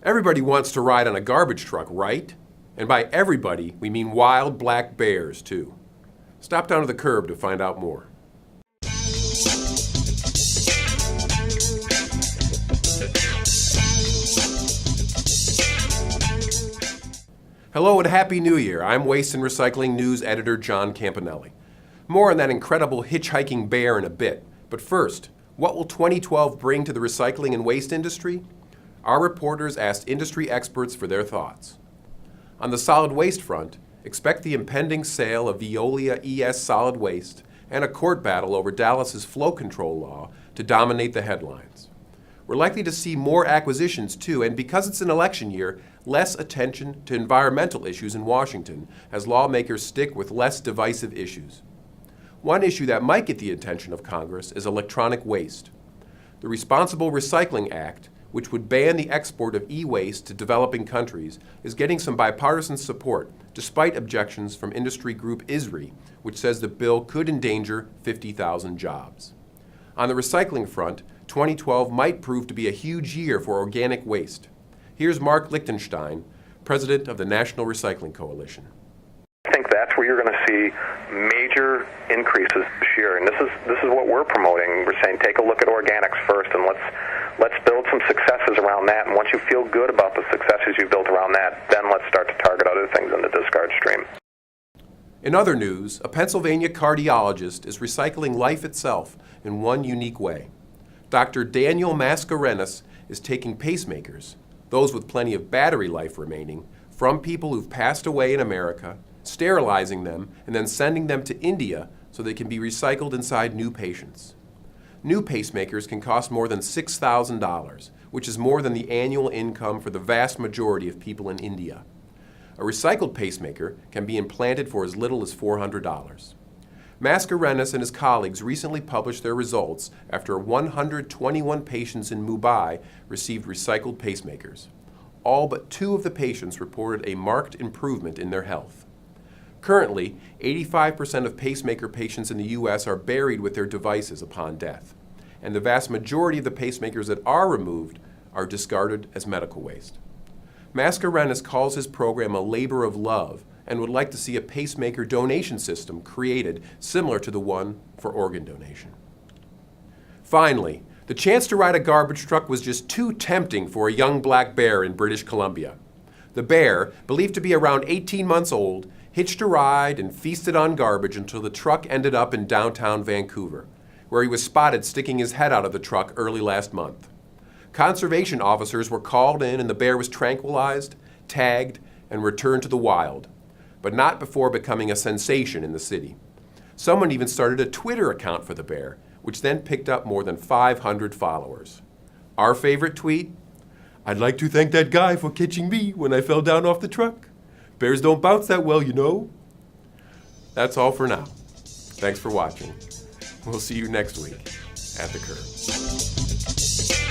Everybody wants to ride on a garbage truck, right? And by everybody, we mean wild black bears, too. Stop down to the curb to find out more. Hello and Happy New Year. I'm Waste and Recycling News Editor John Campanelli. More on that incredible hitchhiking bear in a bit. But first, what will 2012 bring to the recycling and waste industry? Our reporters asked industry experts for their thoughts. On the solid waste front, expect the impending sale of Veolia ES Solid Waste and a court battle over Dallas's flow control law to dominate the headlines. We're likely to see more acquisitions too, and because it's an election year, less attention to environmental issues in Washington as lawmakers stick with less divisive issues. One issue that might get the attention of Congress is electronic waste. The Responsible Recycling Act, which would ban the export of e-waste to developing countries, is getting some bipartisan support, despite objections from industry group ISRI, which says the bill could endanger 50,000 jobs. On the recycling front, 2012 might prove to be a huge year for organic waste. Here's Mark Lichtenstein, president of the National Recycling Coalition. I think that's where you're going to see major increases this year, and this is what we're promoting. We're saying take a look at organics first, and let's build some successes around that. And once you feel good about the successes you've built around that, then let's start to target other things in the discard stream. In other news, a Pennsylvania cardiologist is recycling life itself in one unique way. Dr. Daniel Mascarenhas is taking pacemakers, those with plenty of battery life remaining, from people who've passed away in America, sterilizing them, and then sending them to India so they can be recycled inside new patients. New pacemakers can cost more than $6,000, which is more than the annual income for the vast majority of people in India. A recycled pacemaker can be implanted for as little as $400. Mascarenhas and his colleagues recently published their results after 121 patients in Mumbai received recycled pacemakers. All but 2 of the patients reported a marked improvement in their health. Currently, 85% of pacemaker patients in the U.S. are buried with their devices upon death, and the vast majority of the pacemakers that are removed are discarded as medical waste. Mascarenhas calls his program a labor of love and would like to see a pacemaker donation system created similar to the one for organ donation. Finally, the chance to ride a garbage truck was just too tempting for a young black bear in British Columbia. The bear, believed to be around 18 months old, hitched a ride and feasted on garbage until the truck ended up in downtown Vancouver, where he was spotted sticking his head out of the truck early last month. Conservation officers were called in and the bear was tranquilized, tagged, and returned to the wild, but not before becoming a sensation in the city. Someone even started a Twitter account for the bear, which then picked up more than 500 followers. Our favorite tweet? "I'd like to thank that guy for catching me when I fell down off the truck. Bears don't bounce that well, you know." That's all for now. Thanks for watching. We'll see you next week at the curb.